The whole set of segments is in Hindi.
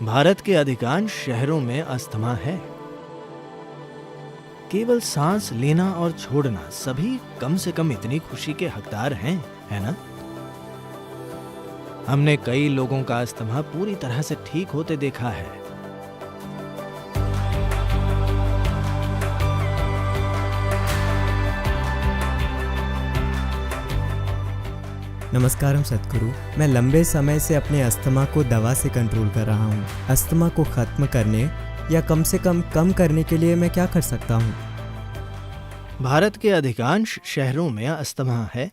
भारत के अधिकांश शहरों में अस्थमा है। केवल सांस लेना और छोड़ना सभी कम से कम इतनी खुशी के हकदार हैं, है ना? हमने कई लोगों का अस्थमा पूरी तरह से ठीक होते देखा है। नमस्कारम सद्गुरु। मैं लंबे समय से अपने अस्थमा को दवा से कंट्रोल कर रहा हूँ। अस्थमा को ख़त्म करने या कम से कम करने के लिए मैं क्या कर सकता हूँ? भारत के अधिकांश शहरों में अस्थमा है।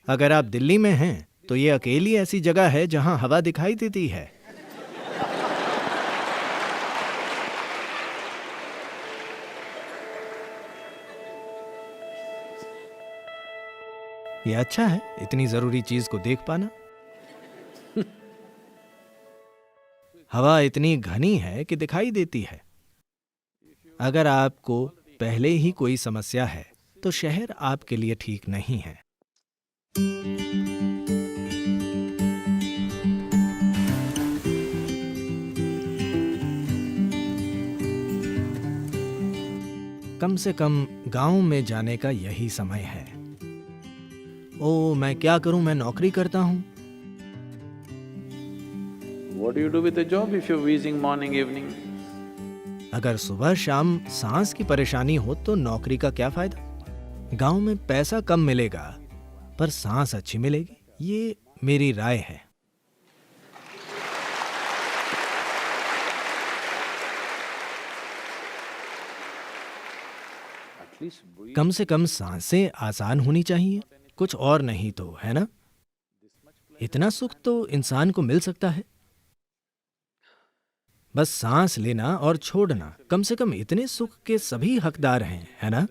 अगर आप दिल्ली में हैं तो ये अकेली ऐसी जगह है जहां हवा दिखाई देती है। ये अच्छा है इतनी जरूरी चीज को देख पाना। हवा इतनी घनी है कि दिखाई देती है। अगर आपको पहले ही कोई समस्या है तो शहर आपके लिए ठीक नहीं है। कम से कम गांव में जाने का यही समय है। ओ, मैं क्या करूं, मैं नौकरी करता हूं। What do you do with a job if you're wheezing morning, evening? अगर सुबह शाम सांस की परेशानी हो तो नौकरी का क्या फायदा? गांव में पैसा कम मिलेगा पर सांस अच्छी मिलेगी, ये मेरी राय है। कम से कम सांसें आसान होनी चाहिए, कुछ और नहीं तो, है ना? इतना सुख तो इंसान को मिल सकता है। बस सांस लेना और छोड़ना, कम से कम इतने सुख के सभी हकदार हैं, है ना?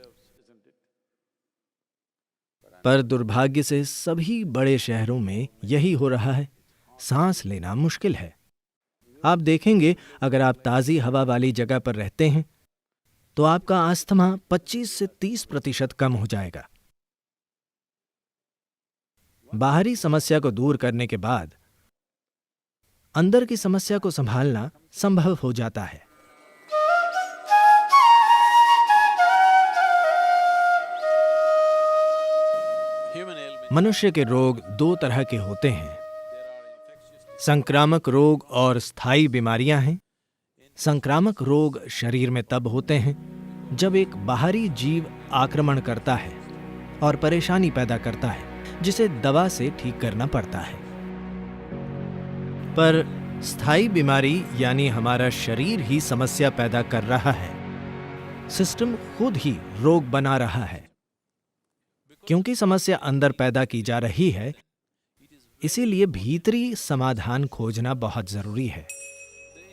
पर दुर्भाग्य से सभी बड़े शहरों में यही हो रहा है। सांस लेना मुश्किल है। आप देखेंगे अगर आप ताजी हवा वाली जगह पर रहते हैं तो आपका अस्थमा 25 से 30% कम हो जाएगा। बाहरी समस्या को दूर करने के बाद अंदर की समस्या को संभालना संभव हो जाता है। मनुष्य के रोग दो तरह के होते हैं, संक्रामक रोग और स्थायी बीमारियां हैं। संक्रामक रोग शरीर में तब होते हैं जब एक बाहरी जीव आक्रमण करता है और परेशानी पैदा करता है, जिसे दवा से ठीक करना पड़ता है। पर स्थायी बीमारी यानी हमारा शरीर ही समस्या पैदा कर रहा है, सिस्टम खुद ही रोग बना रहा है। क्योंकि समस्या अंदर पैदा की जा रही है, इसीलिए भीतरी समाधान खोजना बहुत जरूरी है।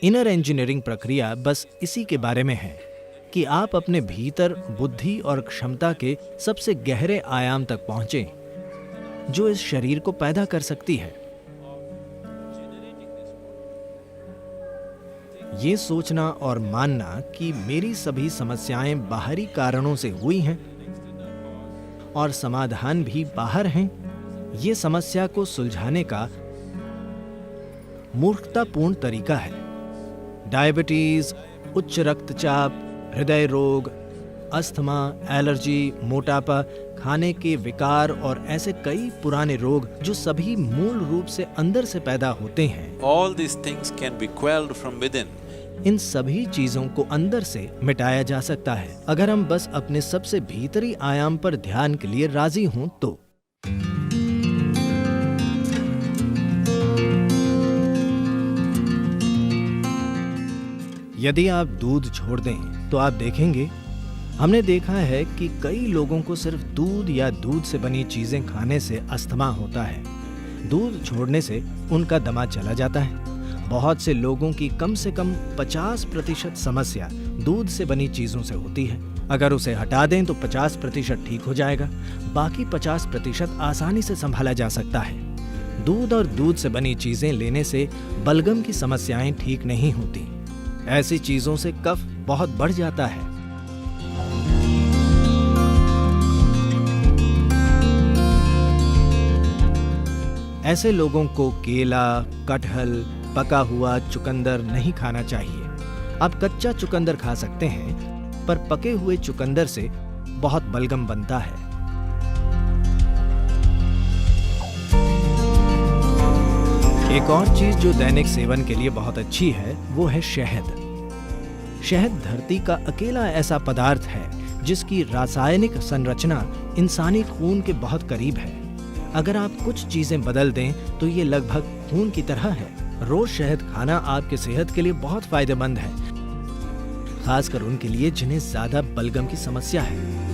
इनर इंजीनियरिंग प्रक्रिया बस इसी के बारे में है कि आप अपने भीतर बुद्धि और क्षमता के सबसे गहरे आयाम तक पहुंचें जो इस शरीर को पैदा कर सकती है। ये सोचना और मानना कि मेरी सभी समस्याएं बाहरी कारणों से हुई हैं और समाधान भी बाहर हैं, ये समस्या को सुलझाने का मूर्खतापूर्ण तरीका है। डायबिटीज, उच्च रक्तचाप, हृदय रोग, अस्थमा, एलर्जी, मोटापा, खाने के विकार और ऐसे कई पुराने रोग जो सभी मूल रूप से अंदर से पैदा होते हैं। All these things can be quelled from within. इन सभी चीजों को अंदर से मिटाया जा सकता है अगर हम बस अपने सबसे भीतरी आयाम पर ध्यान के लिए राजी हों तो। यदि आप दूध छोड़ दें तो आप देखेंगे, हमने देखा है कि कई लोगों को सिर्फ दूध या दूध से बनी चीजें खाने से अस्थमा होता है। दूध छोड़ने से उनका दमा चला जाता है। बहुत से लोगों की कम से कम 50% समस्या दूध से बनी चीजों से होती है। अगर उसे हटा दें तो 50% ठीक हो जाएगा। बाकी 50% आसानी से संभाला जा सकता है। दूध और दूध से बनी चीजें लेने से बलगम की समस्याएं ठीक नहीं होती। ऐसी चीजों से कफ बहुत बढ़ जाता है। ऐसे लोगों को केला, कटहल, पका हुआ चुकंदर नहीं खाना चाहिए। आप कच्चा चुकंदर खा सकते हैं, पर पके हुए चुकंदर से बहुत बलगम बनता है। एक और चीज जो दैनिक सेवन के लिए बहुत अच्छी है वो है शहद। शहद धरती का अकेला ऐसा पदार्थ है जिसकी रासायनिक संरचना इंसानी खून के बहुत करीब है। अगर आप कुछ चीजें बदल दें तो ये लगभग खून की तरह है। रोज शहद खाना आपके सेहत के लिए बहुत फायदेमंद है, खासकर उनके लिए जिन्हें ज्यादा बलगम की समस्या है।